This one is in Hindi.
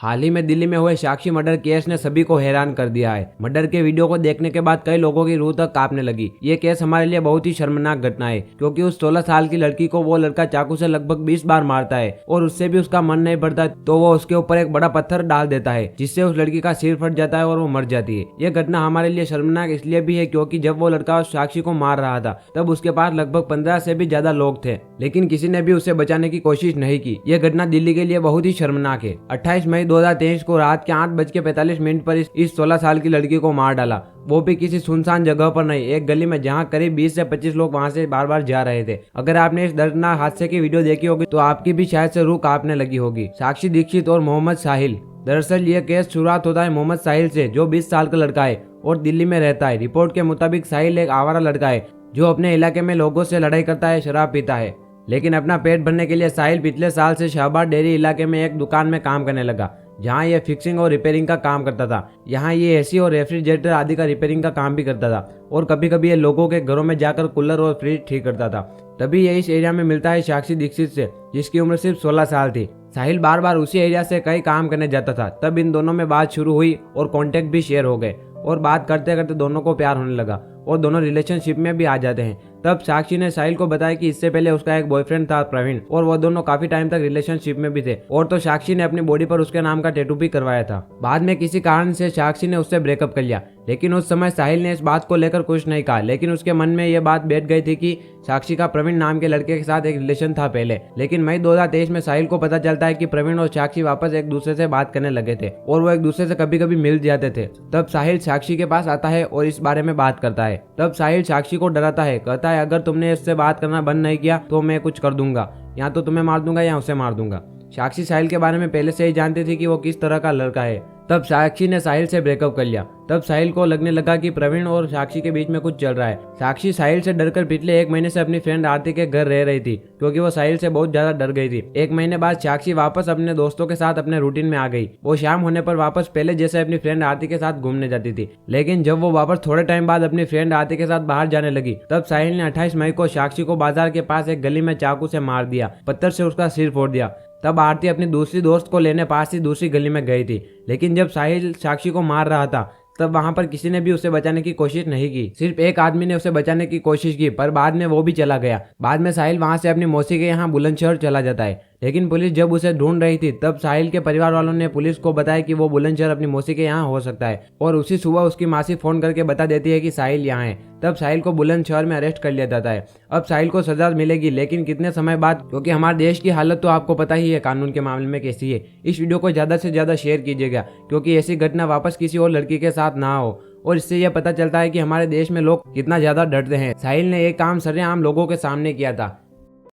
हाल ही में दिल्ली में हुए साक्षी मर्डर केस ने सभी को हैरान कर दिया है। मर्डर के वीडियो को देखने के बाद कई लोगों की रूह तक कांपने लगी। ये केस हमारे लिए बहुत ही शर्मनाक घटना है, क्योंकि उस 16 साल की लड़की को वो लड़का चाकू से लगभग 20 बार मारता है और उससे भी उसका मन नहीं भरता तो वो उसके ऊपर एक बड़ा पत्थर डाल देता है, जिससे उस लड़की का सिर फट जाता है और वो मर जाती है। ये घटना हमारे लिए शर्मनाक इसलिए भी है क्योंकि जब वो लड़का उस साक्षी को मार रहा था तब उसके पास लगभग 15 से भी ज्यादा लोग थे, लेकिन किसी ने भी उसे बचाने की कोशिश नहीं की। यह घटना दिल्ली के लिए बहुत ही शर्मनाक है। 28 मई 2023 को रात के 8:45 पर इस 16 साल की लड़की को मार डाला, वो भी किसी सुनसान जगह पर नहीं, एक गली में जहां करीब 20 से 25 लोग वहां से बार बार जा रहे थे। अगर आपने इस दर्दनाक हादसे की वीडियो देखी होगी तो आपकी भी शायद से रूह कांपने लगी होगी। साक्षी दीक्षित और मोहम्मद साहिल। दरअसल ये केस शुरुआत होता है मोहम्मद साहिल से, जो 20 साल का लड़का है और दिल्ली में रहता है। रिपोर्ट के मुताबिक साहिल एक आवारा लड़का है जो अपने इलाके में लोगों से लड़ाई करता है, शराब पीता है। लेकिन अपना पेट भरने के लिए साहिल पिछले साल से शाहबाद डेयरी इलाके में एक दुकान में काम करने लगा, जहां ये फिक्सिंग और रिपेयरिंग का काम करता था। यहाँ ये एसी और रेफ्रिजरेटर आदि का रिपेयरिंग का काम भी करता था और कभी कभी ये लोगों के घरों में जाकर कूलर और फ्रिज ठीक करता था। तभी ये इस एरिया में मिलता है साक्षी दीक्षित से, जिसकी उम्र सिर्फ 16 साल थी। साहिल बार बार उसी एरिया से कई काम करने जाता था। तब इन दोनों में बात शुरू हुई और कॉन्टेक्ट भी शेयर हो गए और बात करते करते दोनों को प्यार होने लगा और दोनों रिलेशनशिप में भी आ जाते हैं। तब साक्षी ने साहिल को बताया कि इससे पहले उसका एक बॉयफ्रेंड था प्रवीण, और वो दोनों काफी टाइम तक रिलेशनशिप में भी थे। और तो साक्षी ने अपनी बॉडी पर उसके नाम का टैटू भी करवाया था। बाद में किसी कारण से साक्षी ने उससे ब्रेकअप कर लिया, लेकिन उस समय साहिल ने इस बात को लेकर कुछ नहीं कहा। लेकिन उसके मन में यह बात बैठ गई थी कि साक्षी का प्रवीण नाम के लड़के के साथ एक रिलेशन था पहले। लेकिन मई 2023 में साहिल को पता चलता है कि प्रवीण और साक्षी वापस एक दूसरे से बात करने लगे थे और वो एक दूसरे से कभी कभी मिल जाते थे। तब साहिल साक्षी के पास आता है और इस बारे में बात करता है। तब साहिल साक्षी को डराता है, कहता है अगर तुमने इससे बात करना बंद नहीं किया तो मैं कुछ कर दूंगा, या तो तुम्हें मार दूंगा या उसे मार दूंगा। साक्षी साहिल के बारे में पहले से ही जानती थी कि वो किस तरह का लड़का है। तब साक्षी ने साहिल से ब्रेकअप कर लिया। तब साहिल को लगने लगा कि प्रवीण और साक्षी के बीच में कुछ चल रहा है। साक्षी साहिल से डरकर पिछले 1 महीने से अपनी फ्रेंड आरती के घर रह रही थी, क्योंकि वो साहिल से बहुत ज्यादा डर गई थी। 1 महीने बाद साक्षी वापस अपने दोस्तों के साथ अपने रूटीन में आ गई। वो शाम होने पर वापस पहले जैसे अपनी फ्रेंड आरती के साथ घूमने जाती थी। लेकिन जब वो वापस थोड़े टाइम बाद अपनी फ्रेंड आरती के साथ बाहर जाने लगी, तब साहिल ने 28 मई को साक्षी को बाजार के पास एक गली में चाकू से मार दिया, पत्थर से उसका सिर फोड़ दिया। तब आरती अपनी दूसरी दोस्त को लेने पास ही दूसरी गली में गई थी। लेकिन जब साहिल साक्षी को मार रहा था तब वहां पर किसी ने भी उसे बचाने की कोशिश नहीं की। सिर्फ एक आदमी ने उसे बचाने की कोशिश की, पर बाद में वो भी चला गया। बाद में साहिल वहां से अपनी मौसी के यहाँ बुलंदशहर चला जाता है। लेकिन पुलिस जब उसे ढूंढ रही थी तब साहिल के परिवार वालों ने पुलिस को बताया कि वो बुलंदशहर अपनी मौसी के यहाँ हो सकता है, और उसी सुबह उसकी मासी फोन करके बता देती है कि साहिल यहाँ है। तब साहिल को बुलंदशहर में अरेस्ट कर लिया जाता है। अब साहिल को सजा मिलेगी, लेकिन कितने समय बाद, क्योंकि हमारे देश की हालत तो आपको पता ही है कानून के मामले में कैसी है। इस वीडियो को ज्यादा से ज्यादा शेयर कीजिएगा, क्योंकि ऐसी घटना वापस किसी और लड़की के साथ ना हो, और इससे यह पता चलता है कि हमारे देश में लोग कितना ज्यादा डरते हैं। साहिल ने एक काम सरेआम लोगों के सामने किया था।